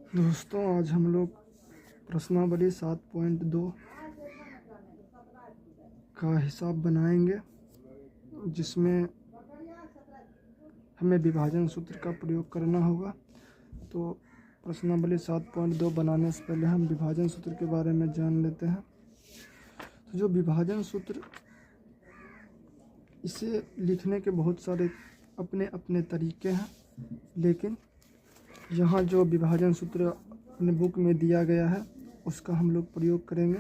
दोस्तों, आज हम लोग प्रश्नावली 7.2 का हिसाब बनाएंगे, जिसमें हमें विभाजन सूत्र का प्रयोग करना होगा। तो प्रश्नावली 7.2 बनाने से पहले हम विभाजन सूत्र के बारे में जान लेते हैं। तो जो विभाजन सूत्र, इसे लिखने के बहुत सारे अपने अपने तरीके हैं, लेकिन यहाँ जो विभाजन सूत्र अपने बुक में दिया गया है उसका हम लोग प्रयोग करेंगे।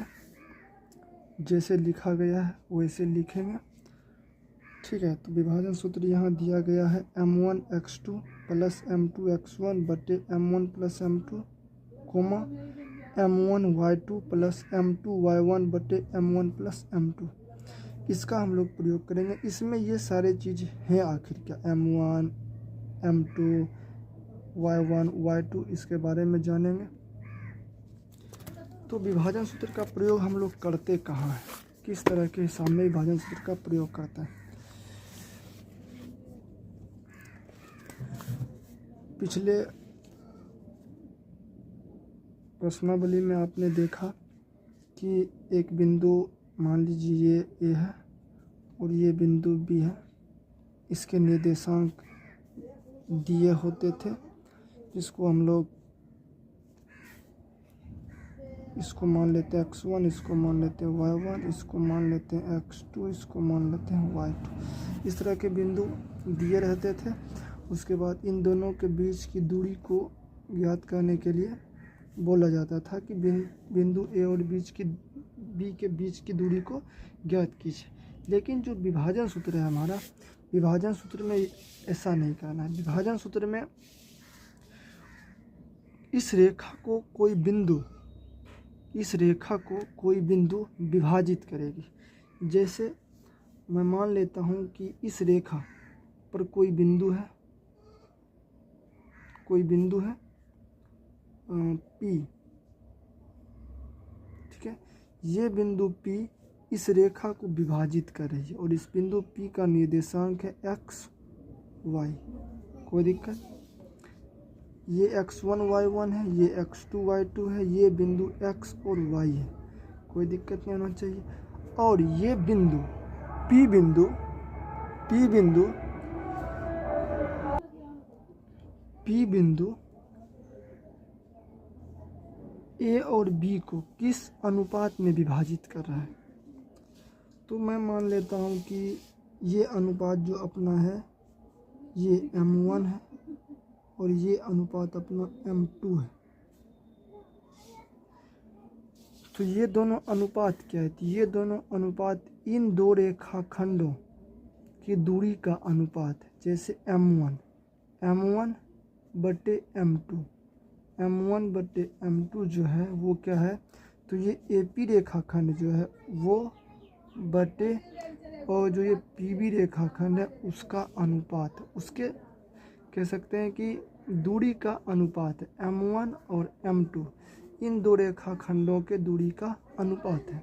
जैसे लिखा गया है वैसे लिखेंगे, ठीक है। तो विभाजन सूत्र यहाँ दिया गया है m1x2 प्लस m2x1 बटे m1 plus m2, coma m1y2 plus m2y1 बटे m1 प्लस m2। इसका हम लोग प्रयोग करेंगे। इसमें ये सारे चीज़ हैं आखिर क्या, m1 m2 y1 y2, इसके बारे में जानेंगे। तो विभाजन सूत्र का प्रयोग हम लोग करते कहाँ हैं, किस तरह के हिसाब में विभाजन सूत्र का प्रयोग करते हैं। पिछले प्रश्नावली में आपने देखा कि एक बिंदु, मान लीजिए ये ए है और ये बिंदु बी है, इसके निर्देशांक दिए होते थे, जिसको हम लोग इसको मान लेते हैं x1, इसको मान लेते हैं y1, इसको मान लेते हैं x2, इसको मान लेते हैं y2। इस तरह के बिंदु दिए रहते थे। उसके बाद इन दोनों के बीच की दूरी को ज्ञात करने के लिए बोला जाता था कि बिंदु ए और बी के बीच की दूरी को ज्ञात कीजिए। लेकिन जो विभाजन सूत्र है हमारा, विभाजन सूत्र में ऐसा नहीं करना है। विभाजन सूत्र में इस रेखा को कोई बिंदु विभाजित करेगी। जैसे मैं मान लेता हूँ कि इस रेखा पर कोई बिंदु है P, ठीक है। ये बिंदु P इस रेखा को विभाजित कर रही है और इस बिंदु P का निर्देशांक है x y। कोई दिक्कत? ये x1 y1 है, ये x2 y2 है, ये बिंदु x और y है, कोई दिक्कत नहीं होना चाहिए। और ये बिंदु P बिंदु A और B को किस अनुपात में विभाजित कर रहा है। तो मैं मान लेता हूँ कि ये अनुपात जो अपना है ये m1 है और ये अनुपात अपना m2 है। तो ये दोनों अनुपात क्या है? ये दोनों अनुपात इन दो रेखाखंडों की दूरी का अनुपात है। जैसे m1 बटे m2 जो है वो क्या है, तो ये AP रेखाखंड जो है वो बटे, और जो ये PB रेखाखंड है उसका अनुपात, उसके कह सकते हैं कि दूरी का अनुपात है। m1 और m2 इन दो रेखाखंडों के दूरी का अनुपात है।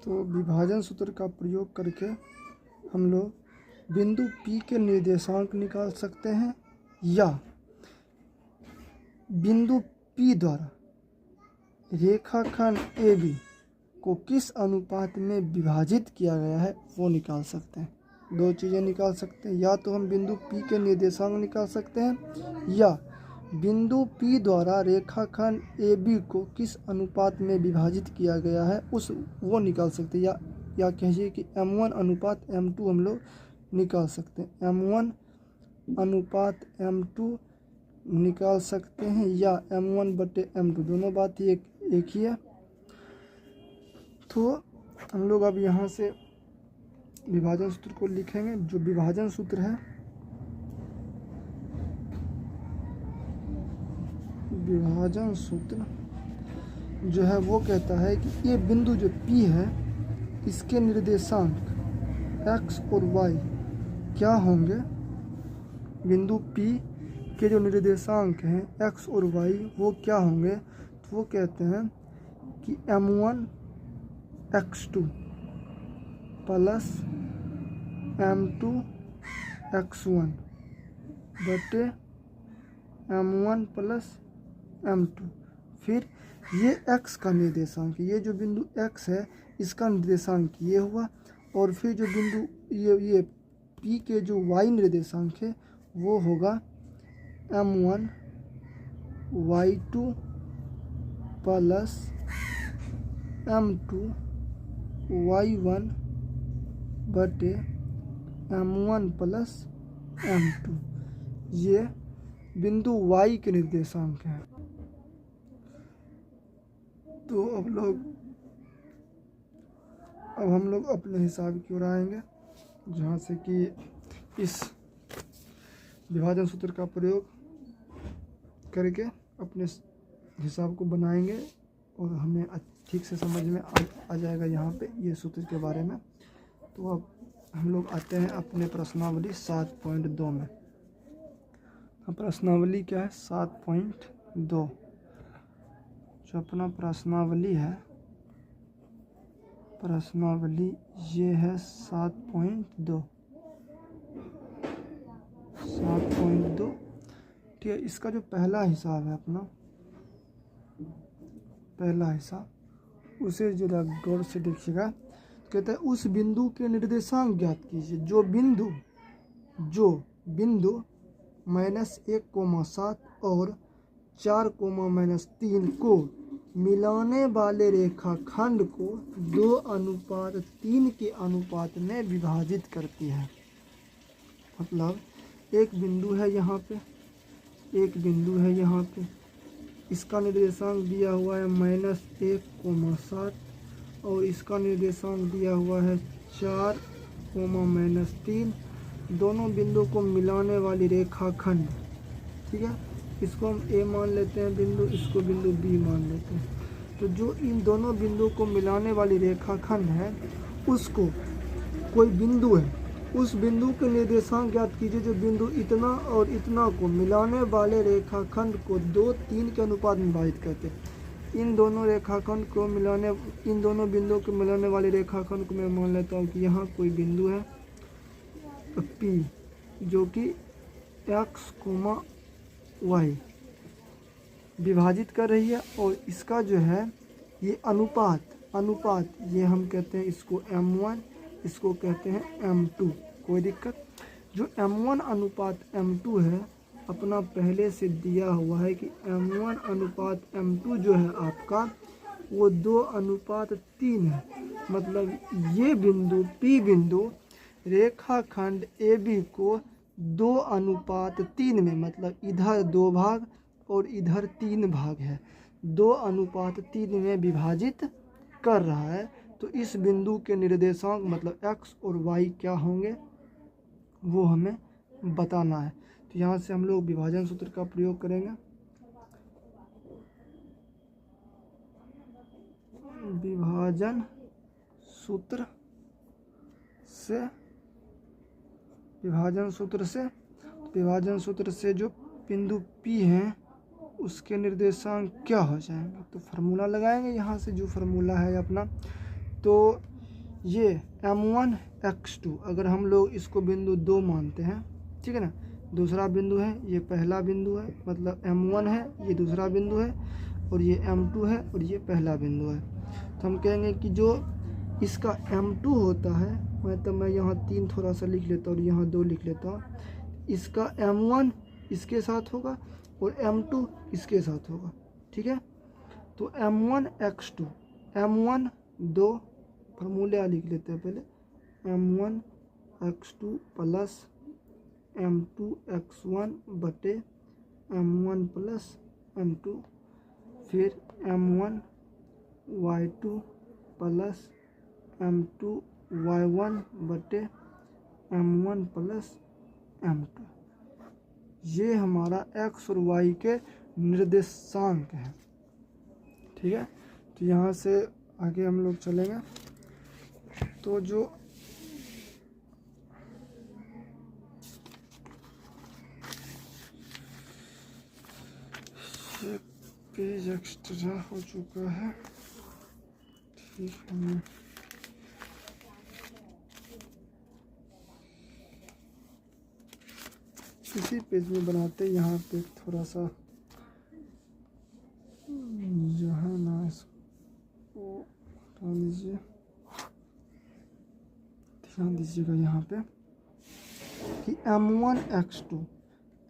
तो विभाजन सूत्र का प्रयोग करके हम लोग बिंदु P के निर्देशांक निकाल सकते हैं, या बिंदु P द्वारा रेखाखंड AB को किस अनुपात में विभाजित किया गया है वो निकाल सकते हैं। दो चीज़ें निकाल सकते हैं, या तो हम बिंदु P के निर्देशांक निकाल सकते हैं, या बिंदु P द्वारा रेखाखंड AB को किस अनुपात में विभाजित किया गया है वो निकाल सकते हैं। या कहिए कि m1 अनुपात m2 हम लोग निकाल सकते हैं। m1 अनुपात m2 निकाल सकते हैं, या m1 बटे m2, दोनों बात ही एक ही है। तो हम लोग अब यहाँ से विभाजन सूत्र को लिखेंगे। जो विभाजन सूत्र है, विभाजन सूत्र जो है वो कहता है कि ये बिंदु जो P है इसके निर्देशांक x और y क्या होंगे। बिंदु P के जो निर्देशांक हैं x और y वो क्या होंगे, तो वो कहते हैं कि m1 x2 plus m2 x1 बटे m1 प्लस m2। फिर ये x का निर्देशांक, ये जो बिंदु x है इसका निर्देशांक ये हुआ, और फिर जो बिंदु ये P के जो y निर्देशांक है वो होगा m1 y2 plus m2 y1 बटे m1 प्लस m2। ये बिंदु y के निर्देशांक हैं। तो अब हम लोग अपने हिसाब की ओर आएंगे, जहाँ से कि इस विभाजन सूत्र का प्रयोग करके अपने हिसाब को बनाएंगे और हमें ठीक से समझ में आ जाएगा यहाँ पे ये सूत्र के बारे में। तो अब हम लोग आते हैं अपने प्रश्नावली 7.2 में। प्रश्नावली क्या है? 7.2 जो अपना प्रश्नावली है, प्रश्नावली ये है 7.2। ठीक है, इसका जो पहला हिसाब है अपना, पहला हिसाब, उसे जरा गौर से देखिएगा। कहता है उस बिंदु के निर्देशांक ज्ञात कीजिए जो बिंदु -1,7 और 4,-3 को मिलाने वाले रेखाखंड को 2:3 के अनुपात में विभाजित करती है। मतलब एक बिंदु है यहाँ पे, एक बिंदु है यहाँ पे, इसका निर्देशांक दिया हुआ है -1,7 और इसका निर्देशांक दिया हुआ है 4,-3। दोनों बिंदु को मिलाने वाली रेखाखंड, ठीक है, इसको हम ए मान लेते हैं बिंदु, इसको बिंदु बी मान लेते हैं। तो जो इन दोनों बिंदु को मिलाने वाली रेखाखंड है उसको, कोई बिंदु है, उस बिंदु के निर्देशांक ज्ञात कीजिए जो बिंदु इतना और इतना को मिलाने वाले रेखाखंड को 2:3 के अनुपात में विभाजित करते हैं। इन दोनों रेखाखंड को मिलाने, इन दोनों बिंदुओं को मिलाने वाले रेखाखंड को मैं मान लेता हूँ कि यहाँ कोई बिंदु है P जो कि x, y विभाजित कर रही है, और इसका जो है ये अनुपात ये हम कहते हैं इसको m1, इसको कहते हैं m2। कोई दिक्कत? जो m1 अनुपात m2 है अपना पहले से दिया हुआ है कि m1 अनुपात m2 जो है आपका वो 2:3 है। मतलब ये बिंदु P बिंदु रेखाखंड AB को 2:3 में, मतलब इधर 2 भाग और इधर 3 भाग है, 2:3 में विभाजित कर रहा है। तो इस बिंदु के निर्देशांक मतलब x और y क्या होंगे वो हमें बताना है। तो यहाँ से हम लोग विभाजन सूत्र का प्रयोग करेंगे। विभाजन सूत्र से जो बिंदु P है उसके निर्देशांक क्या हो जाएंगे, तो फार्मूला लगाएंगे। यहाँ से जो फार्मूला है अपना, तो ये m1 x2 अगर हम लोग इसको बिंदु 2 मानते हैं, ठीक है ना, दूसरा बिंदु है, ये पहला बिंदु है, मतलब m1 है, ये दूसरा बिंदु है, और ये m2 है और ये पहला बिंदु है। तो हम कहेंगे कि जो इसका m2 होता है, मतलब मैं यहाँ 3 थोड़ा सा लिख लेता हूँ और यहाँ 2 लिख लेता हूँ, इसका m1 इसके साथ होगा और m2 इसके साथ होगा, ठीक है। तो m1 x2, m1 2 फार्मूले लिख लेते हैं पहले, m1 x2 plus m2 x1 बटे m1 प्लस m2, फिर m1 y2 plus m2 y1 बटे m1 प्लस m2। ये हमारा x और y के निर्देशांक हैं, ठीक है। तो यहाँ से आगे हम लोग चलेंगे। तो जो पेज एक्स्ट्रा हो चुका है, ठीक है। इसी पेज में बनाते, यहाँ पे थोड़ा सा जो है ना इसको हटा दीजिए, ध्यान दीजिएगा यहाँ पे कि M1 X2,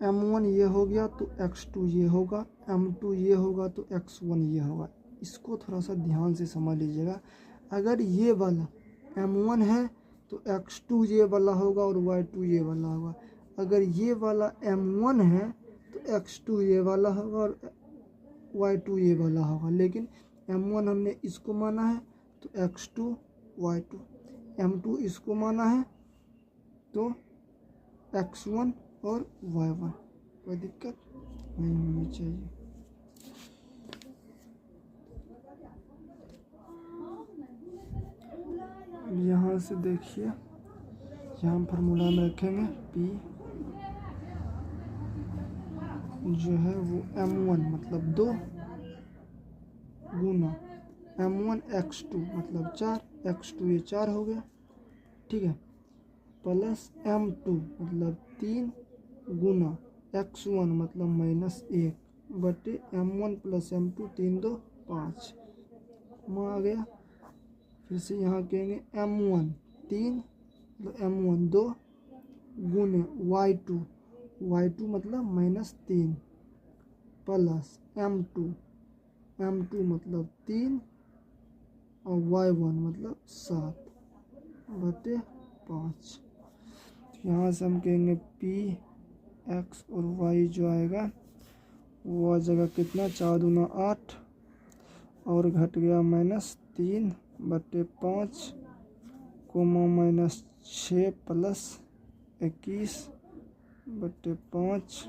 M1 ये हो गया तो X2 ये होगा, M2 ये होगा तो X1 ये होगा। इसको थोड़ा सा ध्यान से समझ लीजिएगा। अगर ये वाला M1 है तो X2 ये वाला होगा और Y2 ये वाला होगा। अगर ये वाला M1 है तो X2 ये वाला होगा और Y2 ये वाला होगा। लेकिन M1 हमने इसको माना है तो X2 Y2, M2 इसको माना है तो X1 और Y1। कोई दिक्कत नहीं होनी चाहिए। यहाँ से देखिए, यहाँ फार्मूला में रखेंगे P जो है वो M1 मतलब 2 गुना M1 X2 मतलब 4, X2 ये 4 हो गया, ठीक है, प्लस M2 मतलब 3 गुना X1 मतलब -1 बटे M1 प्लस M2 3 2 5 आ गया। फिर से यहाँ कहेंगे M1 3 मतलब M1 2 गुने Y2 मतलब -3 प्लस M2 मतलब 3 और Y1 मतलब 7 बटे 5। यहाँ से हम कहेंगे P X और Y जो आएगा वो आ जाएगा कितना, 4 दूना 8 और घट गया -3 बटे 5 कोमा -6 प्लस 21 बटे 5।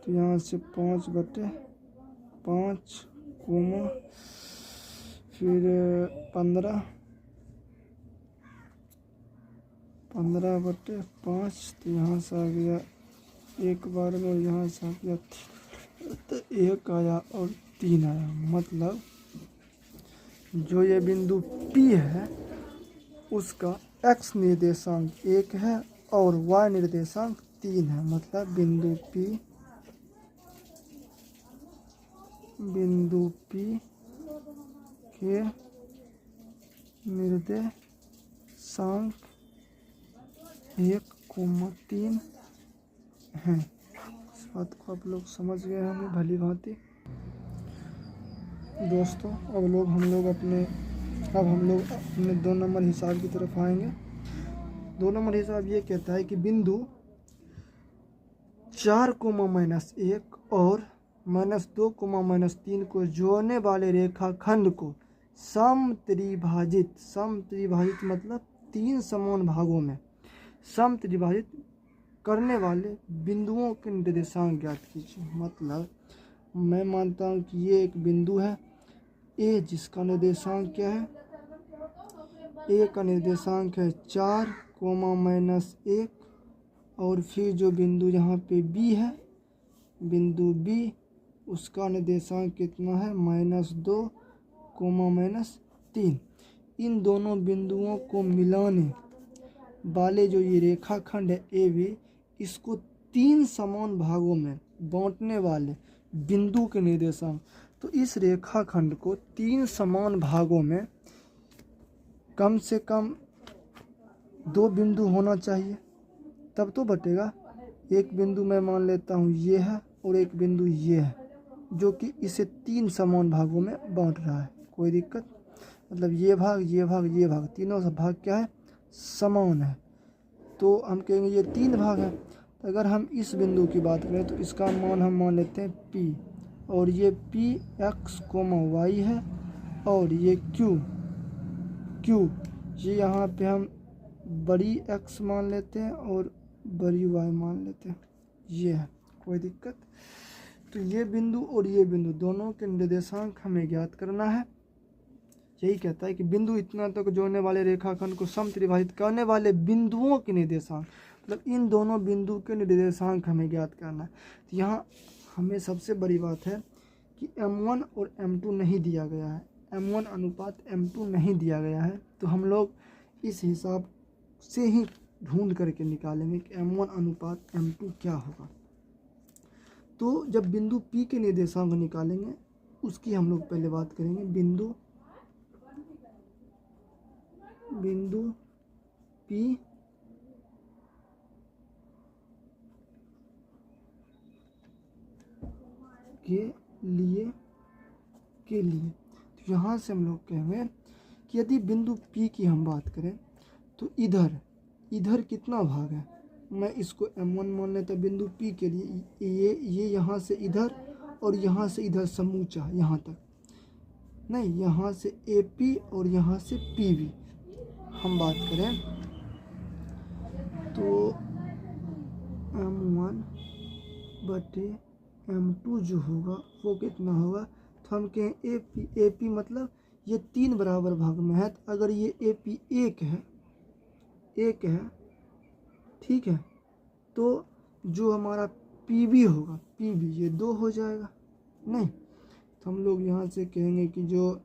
तो यहाँ से 5 बटे 5 कोमा फिर 15 बटे 5। तो यहाँ से आ गया एक बार में, और यहाँ से आ गया तो 1 आया और 3 आया। मतलब जो ये बिंदु P है उसका x निर्देशांक 1 है और y निर्देशांक 3 है। मतलब बिंदु P के निर्देशांक 1,3 हैं। इस बात को आप लोग समझ गए होंगे भली भांति। दोस्तों अब हम लोग अपने 2 नंबर हिसाब की तरफ आएंगे। 2 नंबर हिसाब ये कहता है कि बिंदु 4, -1 और -2, -3 को जोड़ने वाले रेखाखंड को समत्रिभाजित मतलब 3 समान भागों में समत्रिभाजित करने वाले बिंदुओं के निर्देशांक ज्ञात कीजिए। मतलब मैं मानता हूँ कि ये एक बिंदु है A, जिसका निर्देशांक क्या है, A का निर्देशांक है 4, -1 और फिर जो बिंदु यहाँ पे B है, बिंदु B उसका निर्देशांक कितना है, -2, -3। इन दोनों बिंदुओं को मिलाने वाले जो ये रेखाखंड है AB, इसको 3 समान भागों में बांटने वाले बिंदु के निर्देशांक। तो इस रेखाखंड को 3 समान भागों में कम से कम 2 बिंदु होना चाहिए, तब तो बटेगा। एक बिंदु मैं मान लेता हूँ ये है और एक बिंदु ये है, जो कि इसे 3 समान भागों में बांट रहा है। कोई दिक्कत, मतलब ये भाग तीनों से भाग क्या है, समान है। तो हम कहेंगे ये 3 भाग है। तो अगर हम इस बिंदु की बात करें तो इसका मान हम मान लेते हैं P, और ये P X, Y है, और ये Q ये यहाँ पे हम बड़ी X मान लेते हैं और बड़ी Y मान लेते हैं। ये है, कोई दिक्कत। तो ये बिंदु और ये बिंदु दोनों के निर्देशांक हमें ज्ञात करना है। यही कहता है कि बिंदु इतना तक जोड़ने वाले रेखाखंड को समत्रिभाजित करने वाले बिंदुओं के निर्देशांक, मतलब इन दोनों बिंदु के निर्देशांक हमें ज्ञात करना है। तो यहाँ हमें सबसे बड़ी बात है कि M1 और M2 नहीं दिया गया है, M1 अनुपात M2 नहीं दिया गया है। तो हम लोग इस हिसाब से ही ढूंढ करके निकालेंगे कि m1 अनुपात m2 क्या होगा। तो जब बिंदु P के निर्देशांक निकालेंगे उसकी हम लोग पहले बात करेंगे। बिंदु P के लिए तो यहाँ से हम लोग कहेंगे कि यदि बिंदु P की हम बात करें तो इधर कितना भाग है, मैं इसको m1 मान लेता बिंदु P के लिए। ये यहाँ से इधर और यहाँ से इधर समूचा यहाँ तक नहीं, यहाँ से AP और यहाँ से PB हम बात करें तो m1 बटे m2 जो होगा वो कितना होगा। तो हम कहें AP मतलब ये 3 बराबर भाग में है। तो अगर ये AP एक है ठीक है, तो जो हमारा PB होगा PB ये 2 हो जाएगा नहीं। तो हम लोग यहाँ से कहेंगे कि जो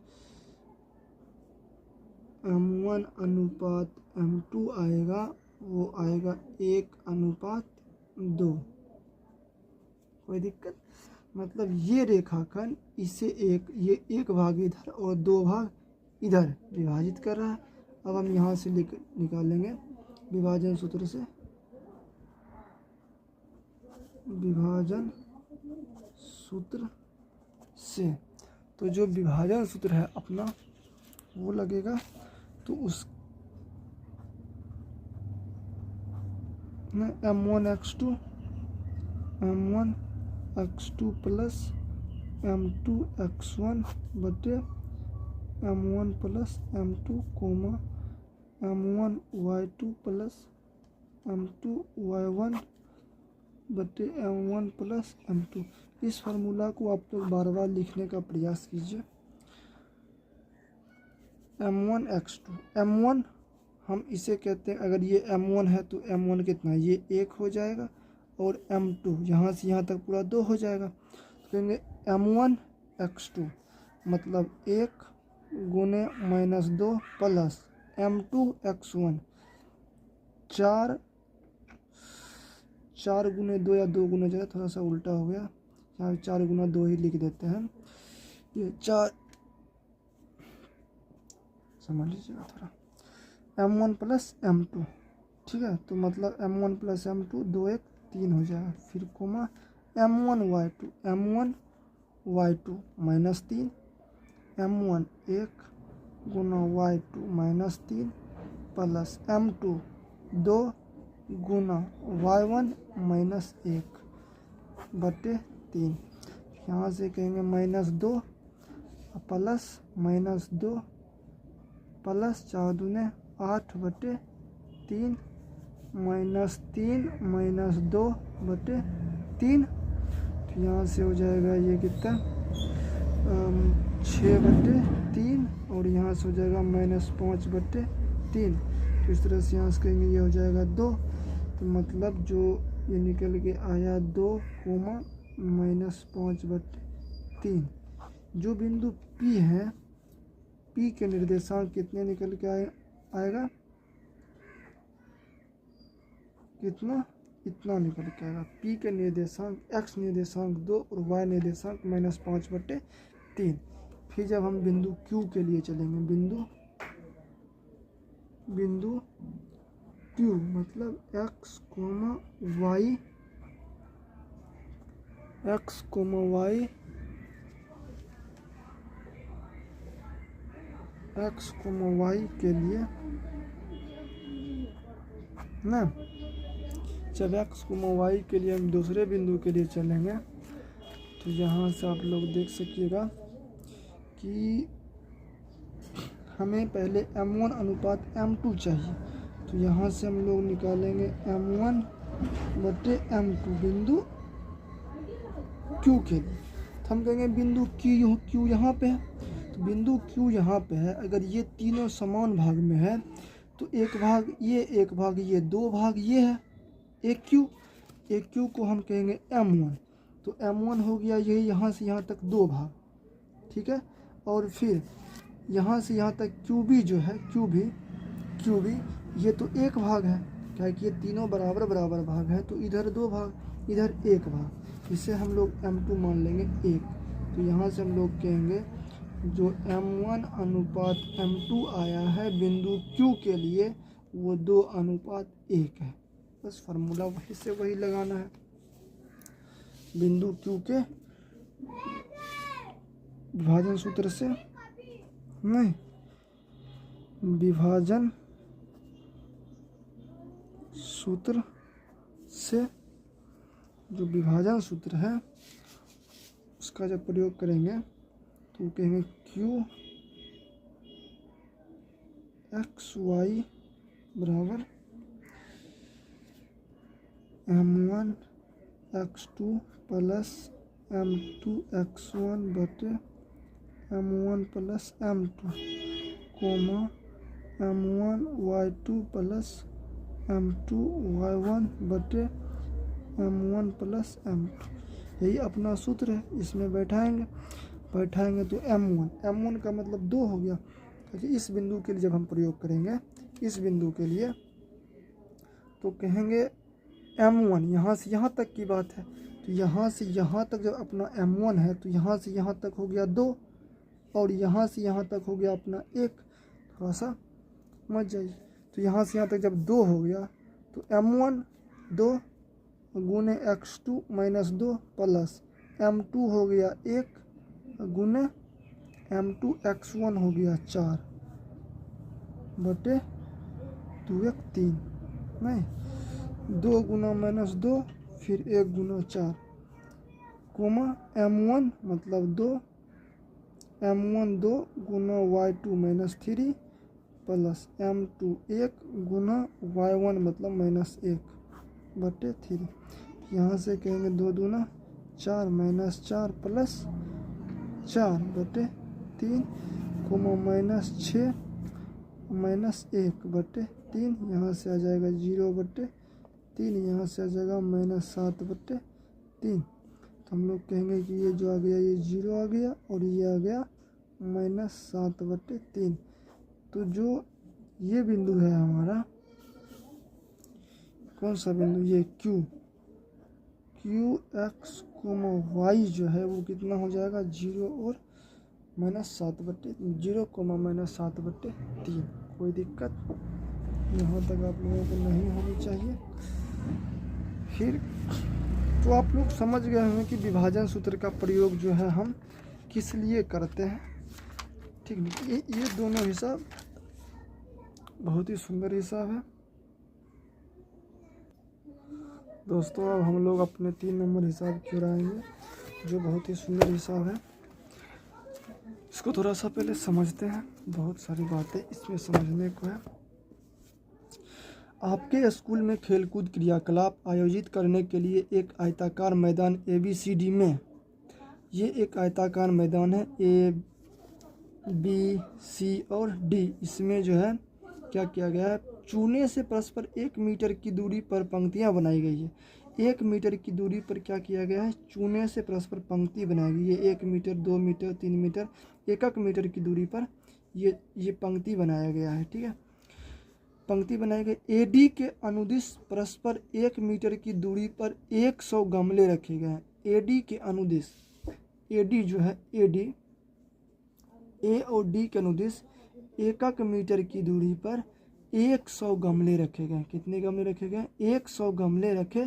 m1 अनुपात m2 आएगा वो आएगा 1:2। कोई दिक्कत, मतलब ये रेखाखंड इसे ये एक भाग इधर और 2 भाग इधर विभाजित कर रहा है। अब हम यहाँ से निकालेंगे विभाजन सूत्र से तो जो विभाजन सूत्र है अपना वो लगेगा। तो उस m1x2 प्लस m2x1 बटे m1 plus m2 coma m1y2 plus m2y1 बटे m1 प्लस m2। इस फार्मूला को आप लोग बार बार लिखने का प्रयास कीजिए। m1x2 m1 हम इसे कहते हैं, अगर ये m1 है तो m1 कितना, ये 1 हो जाएगा और m2 यहाँ से यहाँ तक पूरा 2 हो जाएगा। तो कहेंगे m1x2 मतलब 1 गुने -2 प्लस m2x1 4 गुने 2 या 2 गुने ज़्यादा थोड़ा सा उल्टा हो गया, यहाँ 4 गुना 2 ही लिख देते हैं। ये 4 समझ लीजिएगा थोड़ा, m1 प्लस m2 ठीक है। तो मतलब m1 प्लस m2 2 1 3 हो जाएगा। फिर कोमा m1y2 -3 m1 1 गुना y2 -3 प्लस m2 2 गुना y1 -1 बटे 3। यहाँ से कहेंगे -2 प्लस -2 प्लस 4 दूने 8 बटे 3 -3 -2 बटे 3। तो यहाँ से हो जाएगा ये कितना 6 बटे 3 और यहाँ से हो जाएगा -5 बटे 3। तो इस तरह से यहाँ से कहेंगे ये हो जाएगा 2। तो मतलब जो ये निकल के आया 2 कोमा -5 बटे 3। जो बिंदु P है P के निर्देशांक कितने निकल के आएगा कितना, इतना निकल के आएगा। P के निर्देशांक x निर्देशांक 2 और y निर्देशांक -5 बटे 3। फिर जब हम बिंदु Q के लिए चलेंगे, बिंदु Q मतलब x, y के लिए ना, जब x, y के लिए हम दूसरे बिंदु के लिए चलेंगे तो यहाँ से आप लोग देख सकिएगा कि हमें पहले m1 अनुपात m2 चाहिए। तो यहाँ से हम लोग निकालेंगे m1 बटे m2 बिंदु Q के लिए। तो हम कहेंगे बिंदु Q यहाँ पे है, तो बिंदु Q यहाँ पे है। अगर ये तीनों समान भाग में है तो एक भाग ये 2 भाग ये है एक Q को हम कहेंगे m1। तो m1 हो गया यही यहाँ से यहाँ तक 2 भाग, ठीक है। और फिर यहाँ से यहाँ तक QB जो है QB ये तो एक भाग है, क्या है कि ये तीनों बराबर बराबर भाग है, तो इधर 2 भाग, इधर 1 भाग, इसे हम लोग m2 मान लेंगे 1। तो यहाँ से हम लोग कहेंगे जो m1 अनुपात m2 आया है बिंदु Q के लिए वो 2 अनुपात 1 है। बस फार्मूला वही से वही लगाना है। बिंदु Q के विभाजन सूत्र से नहीं, विभाजन सूत्र से जो विभाजन सूत्र है उसका जब प्रयोग करेंगे तो कहेंगे Q एक्स वाई बराबर m1 x2 plus m2 x1 बटे m1 plus m2 coma m1 y2 plus m2 y1 बटे m1 प्लस m2। यही अपना सूत्र है, इसमें बैठाएंगे तो m1 का मतलब 2 हो गया, क्योंकि इस बिंदु के लिए जब हम प्रयोग करेंगे इस बिंदु के लिए तो कहेंगे m1, यहाँ से यहाँ तक की बात है, तो यहाँ से यहाँ तक जब अपना m1 है तो यहाँ से यहाँ तक हो गया 2 और यहाँ से यहाँ तक हो गया अपना 1। थोड़ा सा मत जाइए, तो यहाँ से यहाँ तक जब 2 हो गया तो m1 2 गुने x2 माइनस 2 प्लस m2 हो गया 1 गुने m2 x1 हो गया 4 बटे 2 1 3, नहीं 2 गुना माइनस 2 फिर 1 गुना 4 कोमा m1 मतलब 2 m1 2 गुना y2 माइनस 3 प्लस m2 1 गुना y1 मतलब माइनस 1 बटे 3। यहाँ से कहेंगे 2 दूना 4 माइनस 4 प्लस 4 बटे 3 कोमा माइनस 6 माइनस 1 बटे 3, यहाँ से आ जाएगा 0 बटे 3, यहाँ से आ जाएगा माइनस 7 बटे 3। तो हम लोग कहेंगे कि ये जो आ गया ये 0 आ गया और ये आ गया माइनस 7 बटे 3। तो जो ये बिंदु है हमारा, कौन सा बिंदु, ये Q x, y जो है वो कितना हो जाएगा 0 और माइनस 7 बटे 0 माइनस 7 बटे 3। कोई दिक्कत यहाँ तक आप लोगों को नहीं होनी चाहिए। फिर तो आप लोग समझ गए होंगे कि विभाजन सूत्र का प्रयोग जो है हम किस लिए करते हैं। ठीक है, ये दोनों हिसाब बहुत ही सुंदर हिसाब है दोस्तों। अब हम लोग अपने 3 नंबर हिसाब की ओर आएंगे जो बहुत ही सुंदर हिसाब है। इसको थोड़ा सा पहले समझते हैं, बहुत सारी बातें इसमें समझने को है। आपके स्कूल में खेलकूद क्रियाकलाप आयोजित करने के लिए एक आयताकार मैदान ABCD में, ये एक आयताकार मैदान है A B C और D, इसमें जो है क्या किया गया है, चूने से परस्पर 1 मीटर की दूरी पर पंक्तियां बनाई गई है। 1 मीटर की दूरी पर क्या किया गया है, चूने से परस्पर पंक्ति बनाई गई है। 1 मीटर 2 मीटर 3 मीटर 1 मीटर की दूरी पर ये पंक्ति बनाया गया है। ठीक है, पंक्ति बनाई गई। AD के अनुदिश परस्पर 1 मीटर की दूरी पर 100 गमले रखे गए हैं। AD के अनुदिश, AD जो है AD A और D के अनुदिश 1 मीटर की दूरी पर 100 गमले रखे गए। कितने गमले रखे गए, 100 गमले रखे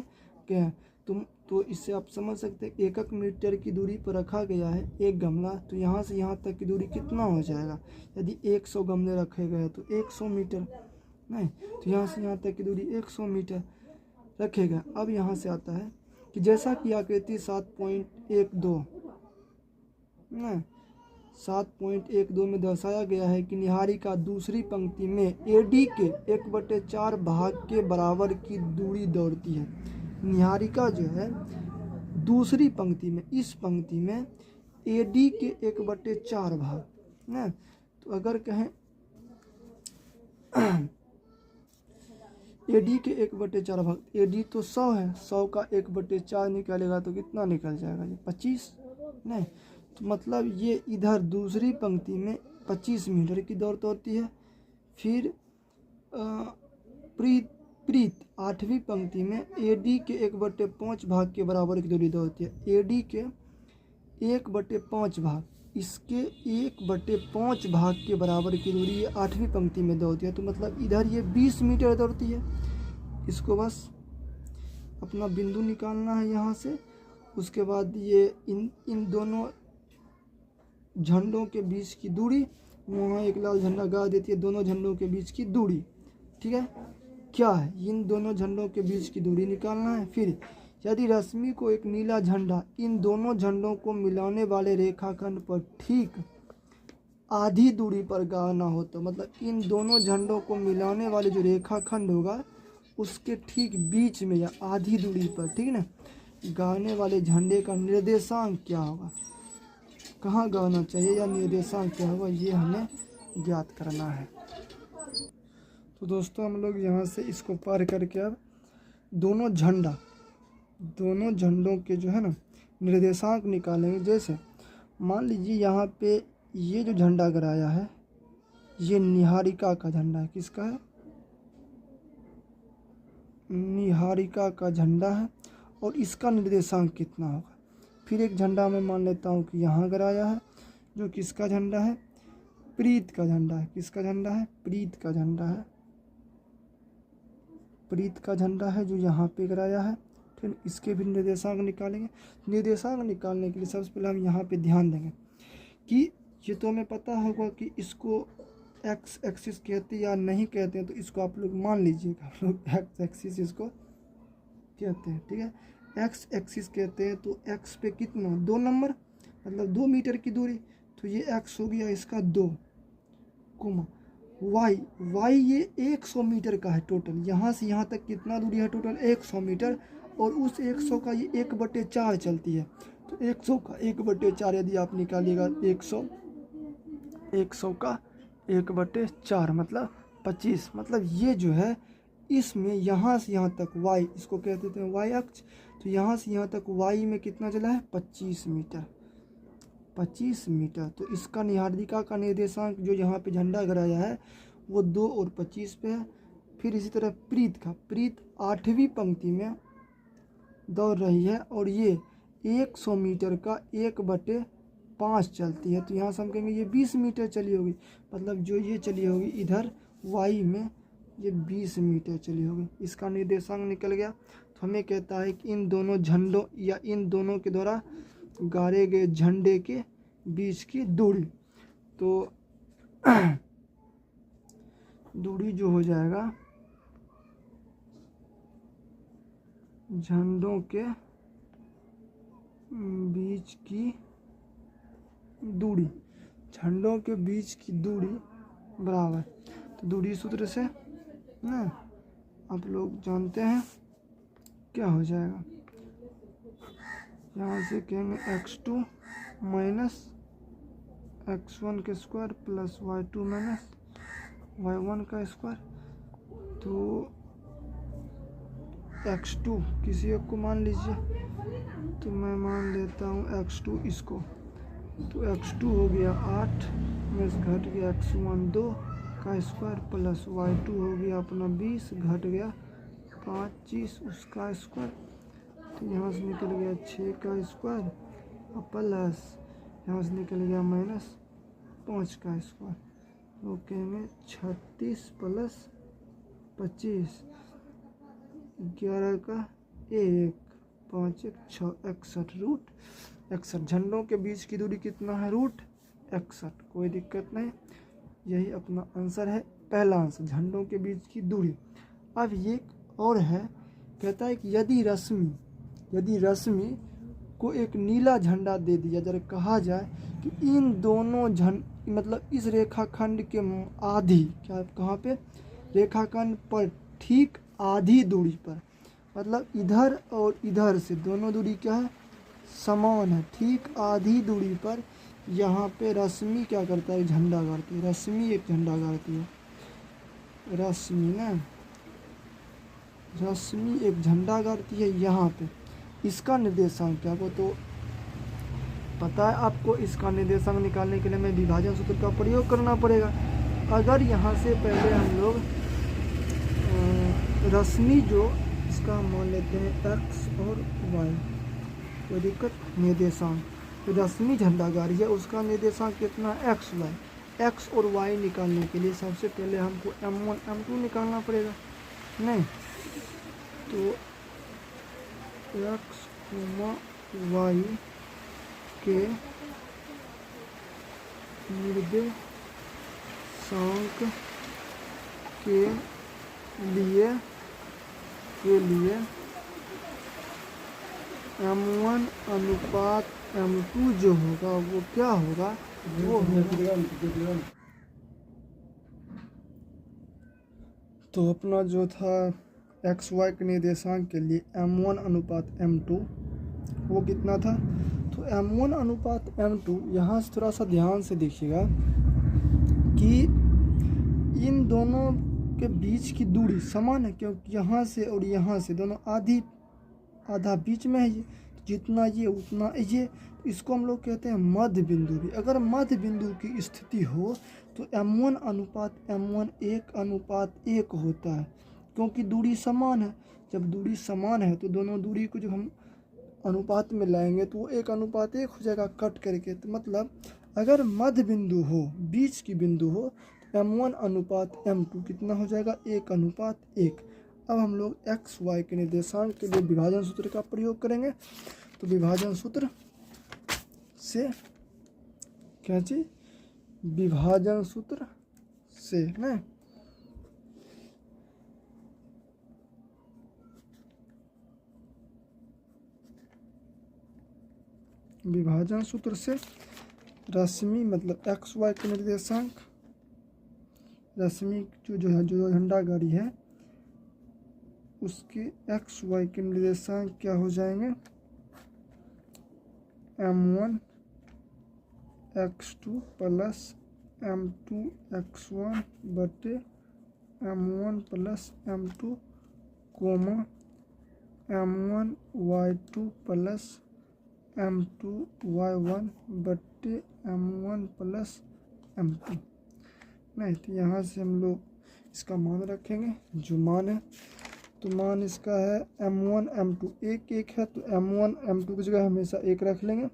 गए हैं। तो इससे आप समझ सकते हैं 1 मीटर की दूरी पर रखा गया है एक गमला, तो यहाँ से यहाँ तक की दूरी कितना हो जाएगा, यदि 100 गमले रखे गए तो 100 मीटर, नहीं तो यहाँ से यहाँ तक की दूरी 100 मीटर रखेगा। अब यहाँ से आता है कि जैसा कि आकृति 7.12 नहीं 7.12 में दर्शाया गया है कि निहारिका दूसरी पंक्ति में AD के 1/4 भाग के बराबर की दूरी दौड़ती है। निहारिका जो है दूसरी पंक्ति में, इस पंक्ति में AD के 1/4 भाग ना, तो अगर कहें AD के 1/4 भाग, AD तो 100 है, 100 का 1/4 निकालेगा तो कितना निकल जाएगा, ये 25 नहीं, तो मतलब ये इधर दूसरी पंक्ति में 25 मीटर की दौड़ दौड़ती है। फिर प्रीत 8वीं पंक्ति में AD के 1/5 भाग के बराबर की दूरी होती है। AD के 1/5 भाग, इसके 1/5 भाग के बराबर की दूरी ये 8वीं पंक्ति में दौड़ती है। तो मतलब इधर ये 20 मीटर दौड़ती है। इसको बस अपना बिंदु निकालना है यहाँ से। उसके बाद ये इन दोनों झंडों के बीच की दूरी, वहाँ एक लाल झंडा गा देती है, दोनों झंडों के बीच की दूरी, ठीक है। क्या है, इन दोनों झंडों के बीच की दूरी निकालना है। फिर यदि रश्मि को एक नीला झंडा इन दोनों झंडों को मिलाने वाले रेखाखंड पर ठीक आधी दूरी पर गाना हो, तो मतलब इन दोनों झंडों को मिलाने वाले जो रेखाखंड होगा उसके ठीक बीच में या आधी दूरी पर, ठीक है ना, गाने वाले झंडे का निर्देशांक क्या होगा, कहाँ गाना चाहिए या निर्देशांक क्या होगा, ये हमें ज्ञात करना है। तो दोस्तों हम लोग यहाँ से इसको पार करके अब दोनों झंडों के जो है ना निर्देशांक निकालेंगे। जैसे मान लीजिए यहाँ पे ये जो झंडा गड़ाया है ये निहारिका का झंडा है। किसका है, निहारिका का झंडा है। और इसका निर्देशांक कितना होगा। फिर एक झंडा मैं मान लेता हूँ कि यहाँ गड़ाया है, जो किसका झंडा है, प्रीत का झंडा है। किसका झंडा है, प्रीत का झंडा है। प्रीत का झंडा है जो यहाँ पे गड़ाया है। फिर इसके भी निर्देशांक निकालेंगे। निर्देशांक निकालने के लिए सबसे पहले हम यहाँ पे ध्यान देंगे कि ये तो हमें पता होगा कि इसको एक्स एक्सिस कहते हैं या नहीं कहते हैं, तो इसको आप लोग मान लीजिएगा, आप लोग एक्स एक्सिस इसको कहते हैं, ठीक है। एक्स एक्सिस कहते हैं तो एक्स पे कितना, 2 नंबर, मतलब 2 मीटर की दूरी, तो ये एक्स हो गया इसका 2, कोमा वाई ये 100 मीटर का है टोटल। यहाँ से यहाँ तक कितना दूरी है टोटल, 100 मीटर। और उस 100 का ये 1/4 चलती है, तो 100 का 1/4 यदि आप निकालिएगा, 100 का 1/4 मतलब 25। मतलब ये जो है इसमें यहाँ से यहाँ तक वाई, इसको कहते हैं वाई अक्ष, तो यहाँ से यहाँ तक वाई में कितना चला है, 25 मीटर। 25 मीटर। तो इसका निहारिका का निर्देशांक जो यहाँ पे झंडा गड़ाया है वो 2 और 25 पे है। फिर इसी तरह प्रीत 8वीं पंक्ति में दौड़ रही है और ये 100 मीटर का 1/5 चलती है, तो यहाँ से हम कहेंगे ये 20 मीटर चली होगी। मतलब जो ये चली होगी इधर वाई में ये 20 मीटर चली होगी। इसका निर्देशांक निकल गया। तो हमें कहता है कि इन दोनों झंडों या इन दोनों के द्वारा गाड़े गए झंडे के बीच की दूरी, तो दूरी जो हो जाएगा झंडों के बीच की दूरी, झंडों के बीच की दूरी बराबर, तो दूरी सूत्र से ना आप लोग जानते हैं क्या हो जाएगा। यहाँ से कहेंगे x2 माइनस x1 के square plus y2 minus y1 का स्क्वायर। तो x2 किसी एक को मान लीजिए, तो मैं मान लेता हूँ x2 इसको, तो x2 हो गया 8 में से घट गया x1 2 का स्क्वायर प्लस y2 हो गया अपना 20 घट गया 25 उसका स्क्वायर, तो यहाँ से निकल गया 6 का स्क्वायर और प्लस यहाँ से निकल गया माइनस 5 का स्क्वायर। तो कहेंगे 36 प्लस 25 11 का 1 5 1 6 61 रूट 61। झंडों के बीच की दूरी कितना है, रूट 61। कोई दिक्कत नहीं, यही अपना आंसर है, पहला आंसर झंडों के बीच की दूरी। अब ये और है, कहता है कि यदि रश्मि को एक नीला झंडा दे दिया जाए, कहा जाए कि इन दोनों मतलब इस रेखाखंड के आधी, क्या कहाँ पे, रेखाखंड पर ठीक आधी दूरी पर, मतलब इधर और इधर से दोनों दूरी क्या है, समान है, ठीक आधी दूरी पर यहाँ पे रश्मि क्या करता है, झंडा गाड़ती है। रश्मि एक झंडा गाड़ती है, रश्मि एक झंडा गाड़ती है यहाँ पे। इसका निर्देशांक क्या हो, तो पता है आपको, इसका निर्देशांक निकालने के लिए हमें विभाजन सूत्र का प्रयोग करना पड़ेगा। अगर यहाँ से पहले हम लोग रश्मि जो इसका हम मान लेते हैं एक्स और वाई, कोई दिक्कत, निर्देशांक। तो रश्मि झंडा गाड़ी है, उसका निर्देशांक कितना है, एक्स वाई। एक्स और वाई निकालने के लिए सबसे पहले हमको M1 M2 निकालना पड़ेगा, नहीं तो एक्स वाई के निर्देशांक के लिए M1 अनुपात M2 जो होगा वो क्या होगा, वो होगा, तो अपना जो था एक्स वाई के निर्देशांक के लिए M1 अनुपात M2 वो कितना था। तो M1 अनुपात M2 यहाँ से थोड़ा सा ध्यान से देखिएगा कि इन दोनों के बीच की दूरी समान है, क्योंकि यहाँ से और यहाँ से दोनों आधा बीच में है, ये जितना ये उतना ये, तो इसको हम लोग कहते हैं मध्य बिंदु भी। अगर मध्य बिंदु की स्थिति हो तो M1 अनुपात M1 1:1 होता है, क्योंकि दूरी समान है। जब दूरी समान है तो दोनों दूरी को जब हम अनुपात में लाएंगे तो वो 1:1 हो जाएगा कट करके। तो मतलब अगर मध्य बिंदु हो, बीच की बिंदु हो, तो M1 अनुपात M2 कितना हो जाएगा, 1:1। अब हम लोग एक्स वाई के निर्देशांक के लिए विभाजन सूत्र का प्रयोग करेंगे। तो विभाजन सूत्र से क्या चीज, विभाजन सूत्र से ना, विभाजन सूत्र से रश्मि मतलब एक्स वाई के निर्देशांक, रश्मि जो झंडा गाड़ी है उसके एक्स वाई के निर्देशांक क्या हो जाएंगे, M1 x2 plus M2 x1 बटे M1 plus M2 coma M1 y2 plus M2 y1 बटे M1 प्लस M2। नहीं तो यहाँ से हम लोग इसका मान रखेंगे, जो मान है तो मान इसका है M1 M2 1 है, तो M1 M2 की जगह हमेशा 1 रख लेंगे,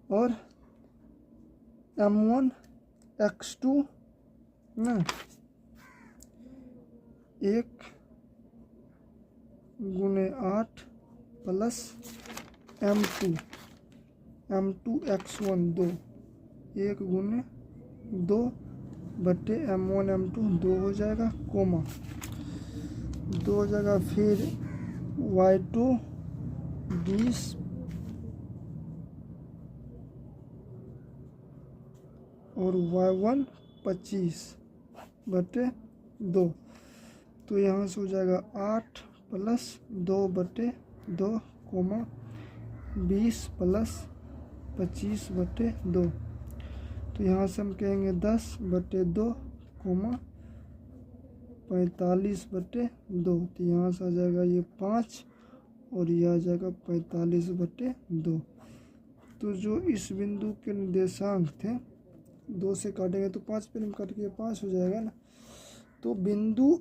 और M1 x2 ना 1 × 8 प्लस M2 x1 2 1 × 2 बटे M1 M2 2 हो जाएगा, कोमा 2 हो जाएगा, फिर y2 20 और y1 25 बटे 2। तो यहाँ से हो जाएगा 8 प्लस 2 बटे 2 कोमा 20 प्लस 25 बटे 2। तो यहाँ से हम कहेंगे 10 बटे 2 कोमा 45 बटे 2। तो यहाँ से आ जाएगा ये 5 और ये आ जाएगा 45 बटे 2। तो जो इस बिंदु के निर्देशांक थे 2 से काटेंगे तो 5 पे कट के 5 हो जाएगा ना। तो बिंदु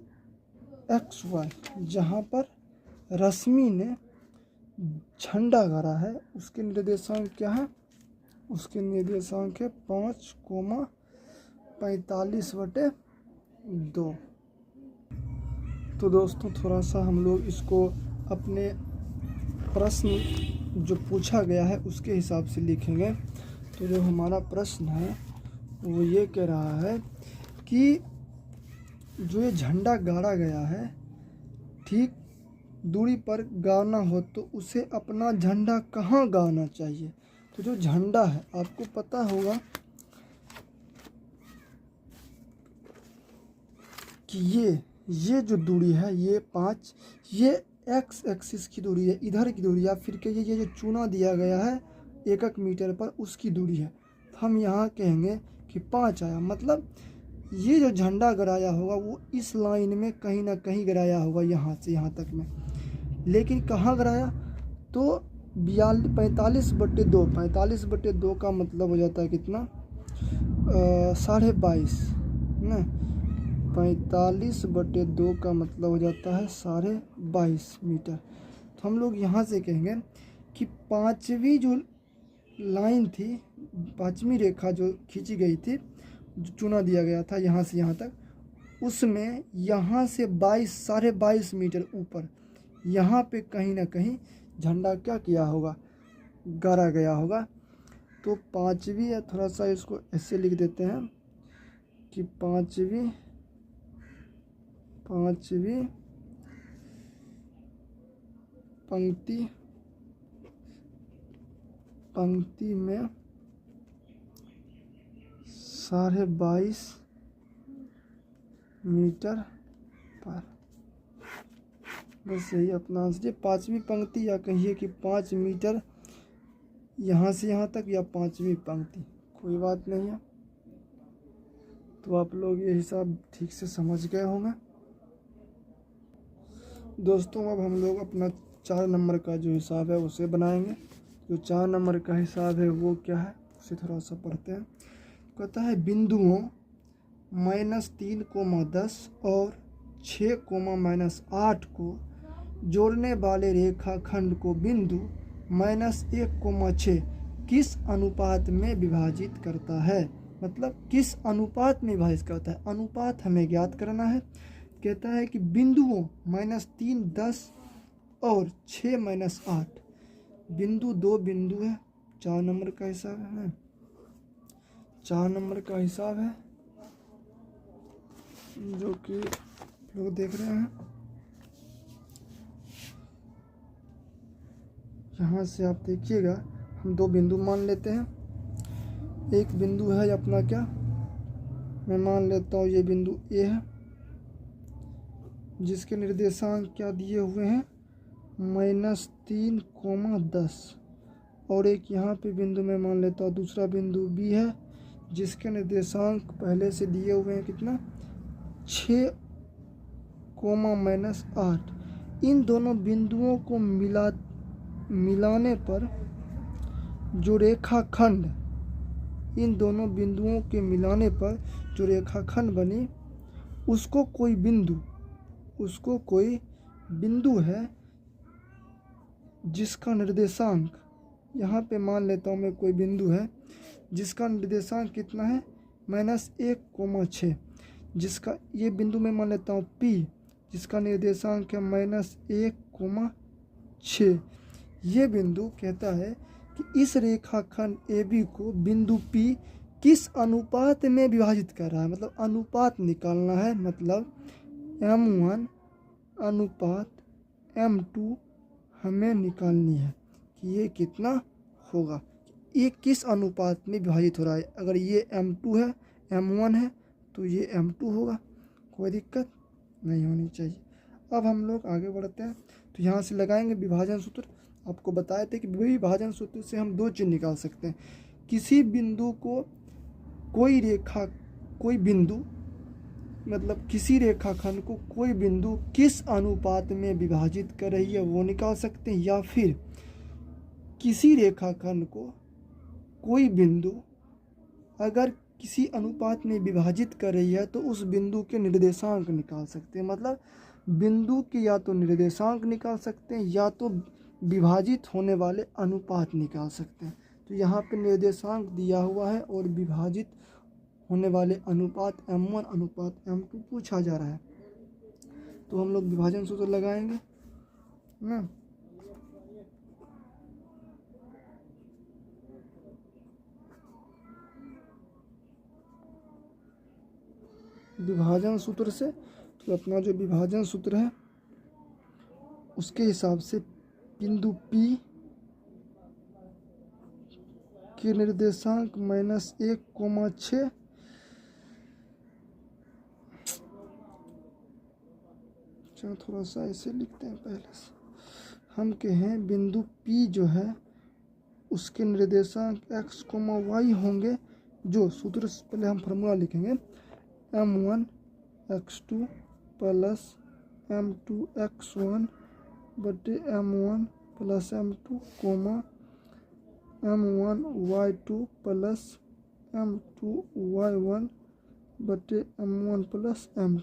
एक्स वाई जहाँ पर रश्मि ने झंडा गाड़ा है उसके निर्देशांक क्या है, उसके निर्देशांक है 5, 45 बटे 2। तो दोस्तों थोड़ा सा हम लोग इसको अपने प्रश्न जो पूछा गया है उसके हिसाब से लिखेंगे। तो जो हमारा प्रश्न है वो ये कह रहा है कि जो ये झंडा गाड़ा गया है ठीक दूरी पर गाड़ना हो तो उसे अपना झंडा कहाँ गाड़ना चाहिए। तो जो झंडा है आपको पता होगा कि ये जो दूरी है ये 5, ये एक्स एक्सिस की दूरी है, इधर की दूरी, या फिर के ये जो चूना दिया गया है 1 मीटर पर उसकी दूरी है। तो हम यहाँ कहेंगे कि 5 आया, मतलब ये जो झंडा गड़ाया होगा वो इस लाइन में कहीं ना कहीं गड़ाया होगा, यहाँ से यहाँ तक में। लेकिन कहाँ गड़ाया, तो 45 बटे 2, 45 बटे 2 का मतलब हो जाता है कितना, 22.5 ना, 45/2 का मतलब हो जाता है 22.5 मीटर। तो हम लोग यहाँ से कहेंगे कि पांचवी जो लाइन थी, पांचवी रेखा जो खींची गई थी, जो चुना दिया गया था यहाँ से यहाँ तक, उसमें यहाँ से 22 मीटर ऊपर यहाँ पे कहीं ना कहीं झंडा क्या किया होगा, गाड़ा गया होगा। तो पांचवी, या थोड़ा सा इसको ऐसे लिख देते हैं कि पांचवी पंक्ति में 22.5 मीटर पर, बस यही अपना आंसर। पांचवी पंक्ति, या कहिए कि 5 मीटर यहाँ से यहाँ तक, या पांचवी पंक्ति, कोई बात नहीं है। तो आप लोग ये हिसाब ठीक से समझ गए होंगे। दोस्तों अब हम लोग अपना 4 नंबर का जो हिसाब है उसे बनाएंगे। जो 4 नंबर का हिसाब है वो क्या है, उसे थोड़ा सा पढ़ते हैं। कहता है बिंदुओं -3,10 और 6,-8 को जोड़ने वाले रेखाखंड को बिंदु -1,6 किस अनुपात में विभाजित करता है। मतलब किस अनुपात में विभाजित करता है, अनुपात हमें ज्ञात करना है। कहता है कि बिंदुओं -3, 10 और 6 - 8 बिंदु, 2 बिंदु है। 4 नंबर का हिसाब है, 4 नंबर का हिसाब है जो कि लोग देख रहे हैं। यहाँ से आप देखिएगा, हम 2 बिंदु मान लेते हैं। एक बिंदु है अपना क्या, मैं मान लेता हूँ ये बिंदु ए है, जिसके निर्देशांक क्या दिए हुए हैं, -3,10। और एक यहाँ पे बिंदु मैं मान लेता हूँ दूसरा बिंदु बी है, जिसके निर्देशांक पहले से दिए हुए हैं कितना, 6, -8। इन दोनों बिंदुओं को मिलाने पर जो रेखाखंड, इन दोनों बिंदुओं के मिलाने पर जो रेखाखंड बनी, उसको कोई बिंदु है जिसका निर्देशांक, यहाँ पे मान लेता हूँ मैं कोई बिंदु है जिसका निर्देशांक कितना है, -1,6, जिसका ये बिंदु मैं मान लेता हूँ P, जिसका निर्देशांक है -1,6। ये बिंदु कहता है कि इस रेखाखंड AB को बिंदु P किस अनुपात में विभाजित कर रहा है। मतलब अनुपात निकालना है, मतलब M1 अनुपात M2 हमें निकालनी है कि ये कितना होगा, ये किस अनुपात में विभाजित हो रहा है। अगर ये M2 है, M1 है, तो ये M2 होगा, कोई दिक्कत नहीं होनी चाहिए। अब हम लोग आगे बढ़ते हैं। तो यहाँ से लगाएंगे विभाजन सूत्र। आपको बताए थे कि विभाजन सूत्र से हम 2 चीज़ निकाल सकते हैं। किसी बिंदु को कोई बिंदु, मतलब किसी रेखाखंड को कोई बिंदु किस अनुपात में विभाजित कर रही है वो निकाल सकते हैं, या फिर किसी रेखाखंड को कोई बिंदु अगर किसी अनुपात में विभाजित कर रही है तो उस बिंदु के निर्देशांक निकाल सकते हैं। मतलब बिंदु के या तो निर्देशांक निकाल सकते हैं या तो विभाजित होने वाले अनुपात निकाल सकते हैं। तो यहाँ पे निर्देशांक दिया हुआ है और विभाजित होने वाले अनुपात M1 अनुपात M2 पूछा जा रहा है। तो हम लोग विभाजन सूत्र लगाएंगे ना। विभाजन सूत्र से, तो अपना जो विभाजन सूत्र है उसके हिसाब से बिंदु P के निर्देशांक -1,6, चलो थोड़ा सा ऐसे लिखते हैं पहले से। हम कहें बिंदु P जो है उसके निर्देशांक x, y होंगे। जो सूत्र से पहले हम फार्मूला लिखेंगे, M1 x2 plus M2 x1 बटे M1 plus M2 M1 y2 plus M2 y1 बटे m1 प्लस m2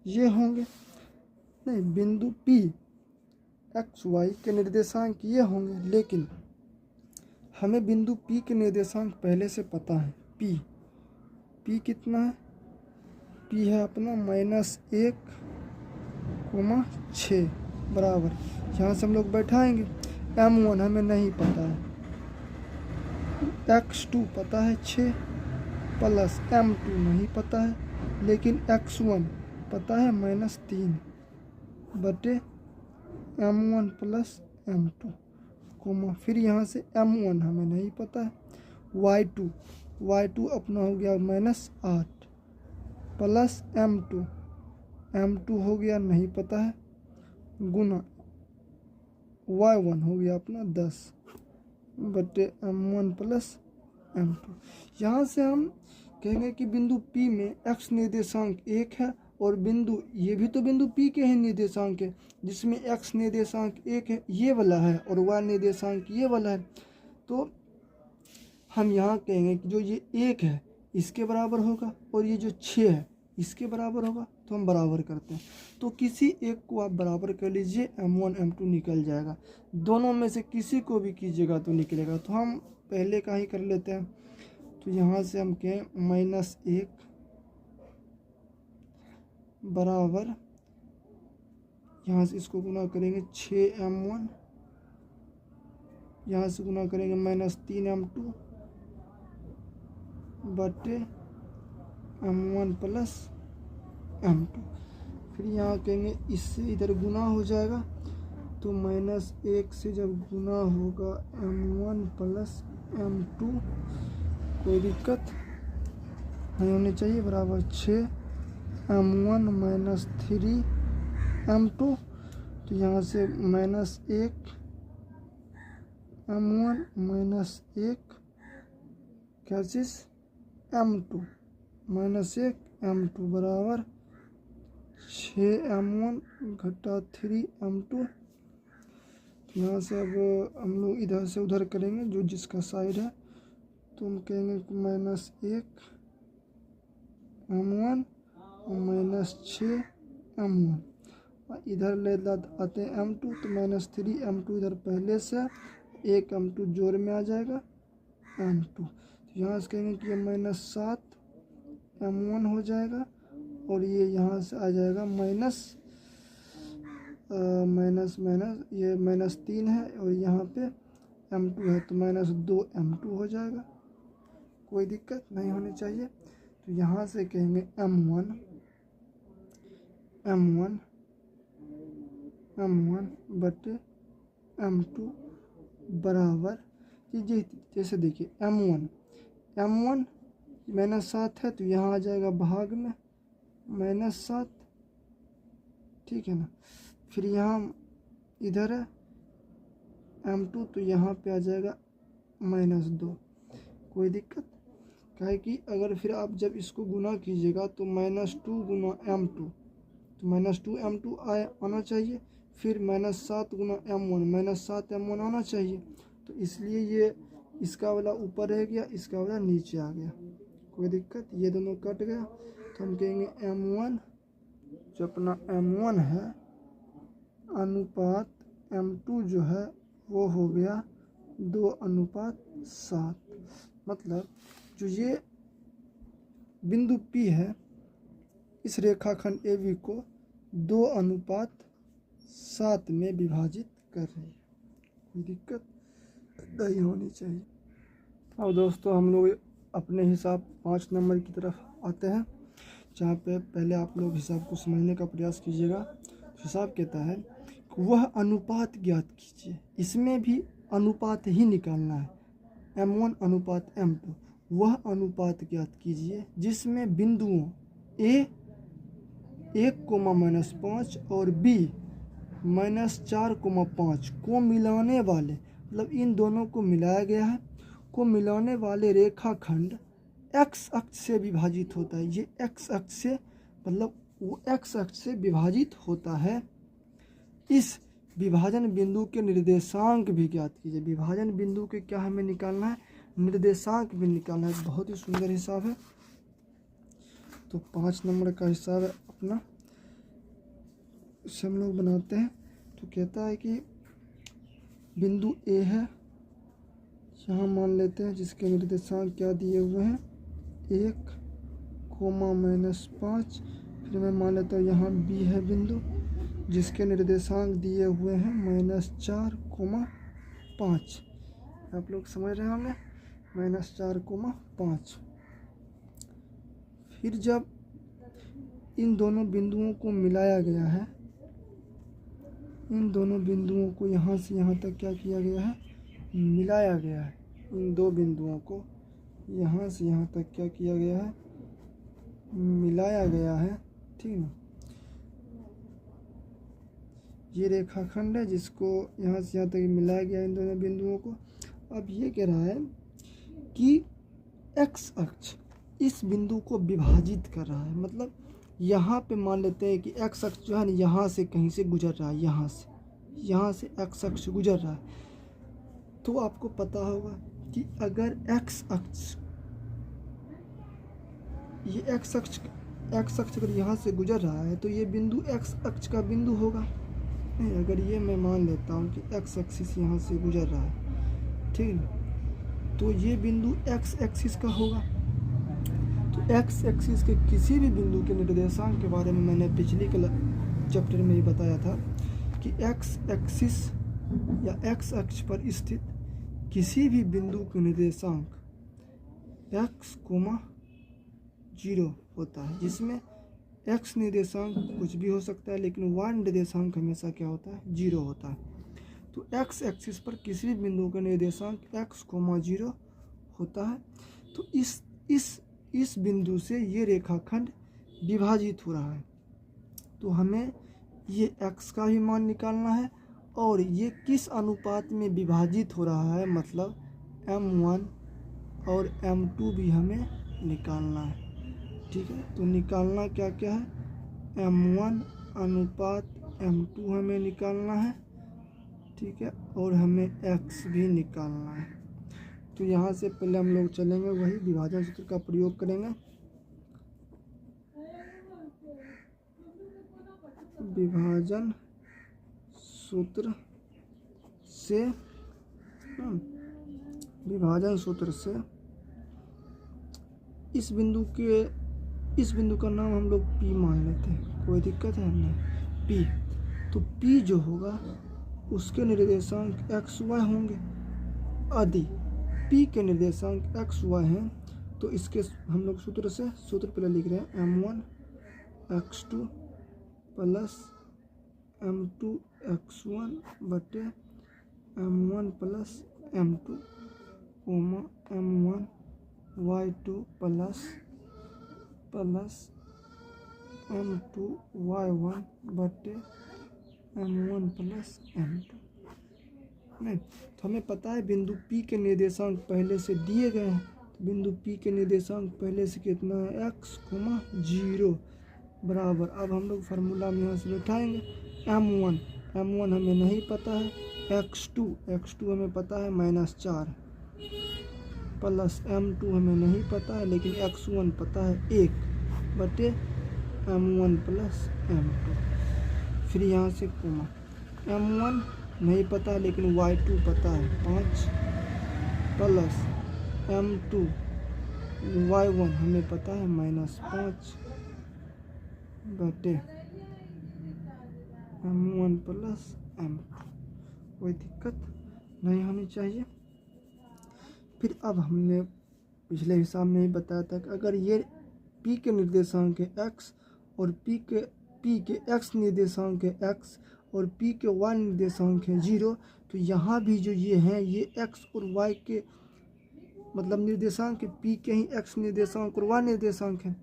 ये होंगे। नहीं, बिंदु P एक्स वाई के निर्देशांक ये होंगे, लेकिन हमें बिंदु P के निर्देशांक पहले से पता है। P कितना है? P है अपना -1,6 बराबर, यहाँ से हम लोग बैठाएंगे। m1 हमें नहीं पता है, x2 पता है 6 प्लस m2 नहीं पता है, लेकिन x1 पता है -3 बटे m1 प्लस m2 कोमा, फिर यहाँ से m1 हमें नहीं पता है। y2 अपना हो गया -8 प्लस m2 हो गया नहीं पता है, गुना y1 हो गया अपना 10 बटे m1 प्लस m2। यहाँ से हम कहेंगे कि बिंदु P में x निर्देशांक 1 है, और बिंदु ये भी तो बिंदु P के ही निर्देशांक है, जिसमें x निर्देशांक 1 है ये वाला है, और y निर्देशांक ये वाला है। तो हम यहाँ कहेंगे कि जो ये 1 है इसके बराबर होगा, और ये जो 6 है इसके बराबर होगा, तो हम बराबर करते हैं। तो किसी एक को आप बराबर कर लीजिए, m1 m2 निकल जाएगा। दोनों में से किसी को भी कीजिएगा तो निकलेगा। तो हम पहले का ही कर लेते हैं। तो यहाँ से हम कहें -1 बराबर, यहाँ से इसको गुना करेंगे 6m1, यहाँ से गुना करेंगे -3m2 बटे m1 प्लस m2। फिर यहाँ कहेंगे इससे इधर गुना हो जाएगा, तो -1 से जब गुना होगा m1 प्लस m2, कोई दिक्कत नहीं होनी चाहिए, बराबर 6m1 -3m2। तो यहाँ से -1m1 -1 क्या चीज़ m2 -1m2 बराबर 6m1 घटा 3m2। यहाँ से अब हम लोग इधर से उधर करेंगे, जो जिसका साइड है। तो हम कहेंगे -1m1 और -6m1, और इधर ले आते हैं m2, तो -3m2 इधर पहले से, 1m2 जोड़ में आ जाएगा m2। तो यहाँ से कहेंगे कि ये -7m1 हो जाएगा, और ये यहाँ से आ जाएगा माइनस ये -3 है, और यहाँ पे m2 है तो -2m2 हो जाएगा। कोई दिक्कत नहीं होनी चाहिए। तो यहाँ से कहेंगे m1 बटे m2 बराबर, जैसे देखिए m1 -7 है, तो यहाँ आ जाएगा भाग में -7, ठीक है ना। फिर यहाँ इधर है m2, तो यहाँ पे आ जाएगा -2। कोई दिक्कत काहे कि अगर फिर आप जब इसको गुना कीजिएगा तो -2 गुना m2, तो -2m2 आना चाहिए, फिर -7 गुना m1 -7m1 आना चाहिए। तो इसलिए ये इसका वाला ऊपर रह गया, इसका वाला नीचे आ गया। कोई दिक्कत, ये दोनों कट गया। तो हम कहेंगे m1 जो अपना m1 है अनुपात m2 जो है वो हो गया 2:7। मतलब जो ये बिंदु P है, इस रेखाखंड AB को 2:7 में विभाजित कर रही है। कोई दिक्कत नहीं होनी चाहिए। और दोस्तों हम लोग अपने हिसाब 5 नंबर की तरफ आते हैं, जहाँ पे पहले आप लोग हिसाब को समझने का प्रयास कीजिएगा। हिसाब कहता है कि वह अनुपात ज्ञात कीजिए। इसमें भी अनुपात ही निकालना है, m1 अनुपात m2। वह अनुपात ज्ञात कीजिए जिसमें बिंदुओं A 1,-5 और B -4,5 को मिलाने वाले, मतलब इन दोनों को मिलाया गया है, को मिलाने वाले रेखाखंड x अक्ष से विभाजित होता है। ये x अक्ष से, मतलब वो x अक्ष से विभाजित होता है। इस विभाजन बिंदु के निर्देशांक भी ज्ञात कीजिए। विभाजन बिंदु के क्या हमें निकालना है, निर्देशांक भी निकालना है। बहुत ही सुंदर हिसाब है। तो 5 नंबर का हिसाब है अपना, इसे हम लोग बनाते हैं। तो कहता है कि बिंदु ए है, यहाँ मान लेते हैं जिसके निर्देशांक क्या दिए हुए हैं 1, -5। फिर मैं मान लेता हूँ यहाँ बी है बिंदु जिसके निर्देशांक दिए हुए हैं -4, 5। आप लोग समझ रहे होंगे, -4, 5। फिर जब इन दोनों बिंदुओं को मिलाया गया है, इन दोनों बिंदुओं को यहाँ से यहाँ तक क्या किया गया है, मिलाया गया है। इन दो बिंदुओं को यहाँ से यहाँ तक क्या किया गया है, मिलाया गया है, ठीक है। ये रेखाखंड है जिसको यहाँ से यहाँ तक मिलाया गया इन दोनों बिंदुओं को। अब ये कह रहा है कि एक्स अक्ष इस बिंदु को विभाजित कर रहा है। मतलब यहाँ पे मान लेते हैं कि एक्स अक्ष जो है ना यहाँ से कहीं से गुजर रहा है, यहाँ से एक्स अक्ष गुजर रहा है। तो आपको पता होगा कि अगर एक्स अक्ष, ये एक्स अक्ष अगर यहाँ से गुजर रहा है तो ये बिंदु एक्स अक्ष का बिंदु होगा। नहीं, अगर ये मैं मान लेता हूँ कि एक्स एक्सिस यहाँ से गुजर रहा है, ठीक है, तो ये बिंदु एक्स एक्सिस का होगा। तो एक्स एक्सिस के किसी भी बिंदु के निर्देशांक के बारे में मैंने पिछली चैप्टर में ही बताया था कि एक्स एक्सिस या एक्स अक्ष पर स्थित किसी भी बिंदु के निर्देशांक x, 0 होता है, जिसमें x निर्देशांक कुछ भी हो सकता है लेकिन y निर्देशांक हमेशा क्या होता है, 0 होता है। तो x एक्सिस पर किसी भी बिंदु का निर्देशांक x, 0 होता है। तो इस बिंदु से ये रेखाखंड विभाजित हो रहा है। तो हमें ये x का भी मान निकालना है और ये किस अनुपात में विभाजित हो रहा है, मतलब m1 और m2 भी हमें निकालना है, ठीक है। तो निकालना क्या क्या है, m1 अनुपात m2 हमें निकालना है, ठीक है, और हमें x भी निकालना है। तो यहाँ से पहले हम लोग चलेंगे, वही विभाजन सूत्र का प्रयोग करेंगे। विभाजन सूत्र से इस बिंदु का नाम हम लोग P मान लेते हैं, कोई दिक्कत है नहीं, P। तो P जो होगा उसके निर्देशांक x, y होंगे। यदि P के निर्देशांक x, y हैं तो इसके हम लोग सूत्र पहले लिख रहे हैं m1 x2 plus m2 x1 बटे m1 plus m2 m1 y2 plus m2 y1 बटे m1 प्लस m2। नहीं, तो हमें पता है बिंदु P के निर्देशांक पहले से दिए गए हैं। तो बिंदु P के निर्देशांक पहले से कितना है, x, 0 बराबर। अब हम लोग फार्मूला में यहाँ से बैठाएंगे m1 हमें नहीं पता है, x2 हमें पता है -4 प्लस m2 हमें नहीं पता है लेकिन x1 पता है 1 बटे m1 प्लस m2। फिर यहाँ से m1 नहीं पता लेकिन y2 पता है 5 प्लस m2 y1 हमें पता है -5 बटे m1 प्लस m2। कोई दिक्कत नहीं होनी चाहिए। फिर अब हमने पिछले हिसाब में ही बताया था कि अगर ये P के निर्देशांक है x और P के x निर्देशांक है x और P के y निर्देशांक है 0, तो यहाँ भी जो ये हैं ये x और y के मतलब निर्देशांक P के ही x निर्देशांक और y निर्देशांक हैं।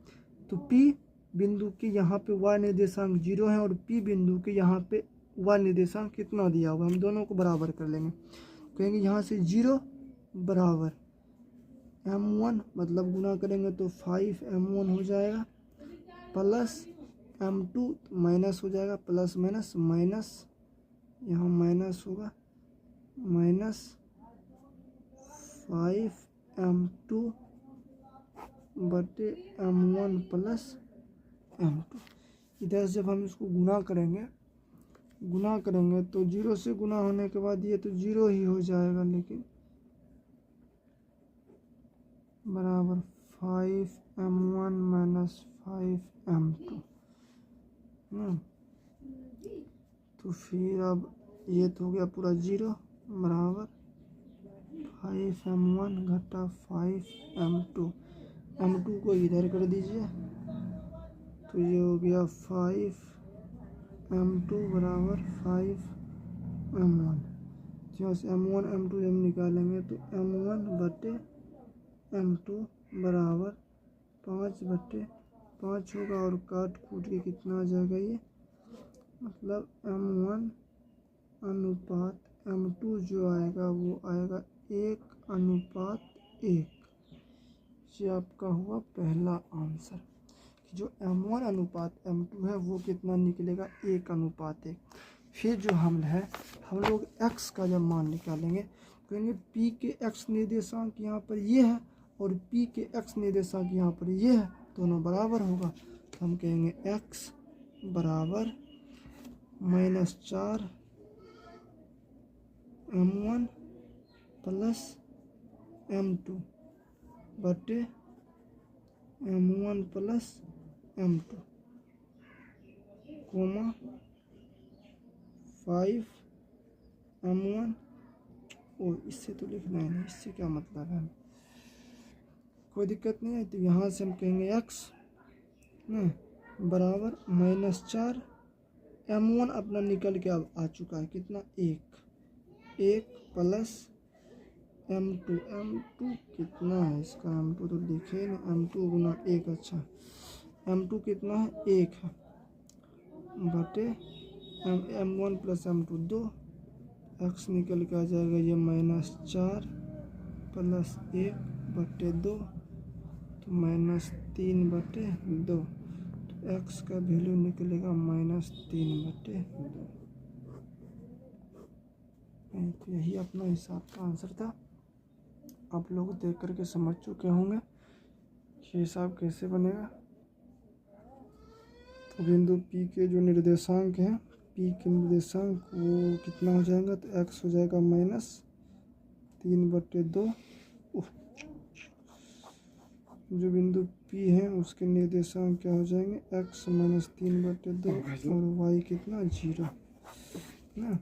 तो P बिंदु के यहाँ पे y निर्देशांक 0 है और P बिंदु के यहाँ पे y निर्देशांक कितना दिया हुआ है, हम दोनों को बराबर कर लेंगे। कहेंगे यहाँ से 0 बराबर m1 मतलब गुना करेंगे तो 5m1 हो जाएगा प्लस m2 माइनस हो जाएगा, प्लस माइनस यहाँ माइनस होगा -5m2 बटे m1 प्लस m2। इधर से जब हम इसको गुना करेंगे तो 0 से गुना होने के बाद ये तो 0 ही हो जाएगा, लेकिन बराबर 5m1 माइनस 5m2 ना। तो फिर अब ये तो हो गया पूरा 0 बराबर 5m1 घटा 5m2। m2 को इधर कर दीजिए तो ये हो गया 5m2 बराबर 5m1। यहाँ से m1 m2 जब निकालेंगे तो m1 बटे m2 बराबर 5/5 होगा, और काट कूट के कितना आ जाएगा ये, मतलब m1 अनुपात m2 जो आएगा वो आएगा 1:1। ये आपका हुआ पहला आंसर कि जो m1 अनुपात m2 है वो कितना निकलेगा, 1:1। फिर जो हम है हम लोग x का जब मान निकालेंगे कहेंगे p के x निर्देशांक यहाँ पर ये है और p के x निर्देशांक यहाँ पर ये है, दोनों बराबर होगा। तो हम कहेंगे x बराबर -4 m1 प्लस m2 बटे m1 plus m2 coma 5m1। ओ इससे तो लिखना है नहीं, इससे क्या मतलब है, कोई दिक्कत नहीं है। तो यहाँ से हम कहेंगे x ना बराबर -4 m1 अपना निकल के अब आ चुका है कितना, 1 प्लस m2 कितना है इसका, m2 तो लिखे ना, m2 गुना 1। अच्छा m2 कितना है, 1 है बटे m1 प्लस m2 2, x निकल के आ जाएगा ये -4 प्लस 1 बटे 2, तो -3/2। तो x का वैल्यू निकलेगा -3/2। तो यही अपना हिसाब का आंसर था। आप लोग देख करके समझ चुके होंगे कि हिसाब कैसे बनेगा। तो बिंदु P के जो निर्देशांक हैं, P के निर्देशांक वो कितना हो जाएगा, तो x हो जाएगा -3/2। जो बिंदु P है उसके निर्देशांक क्या हो जाएंगे, x -3/2 और y कितना 0 ना।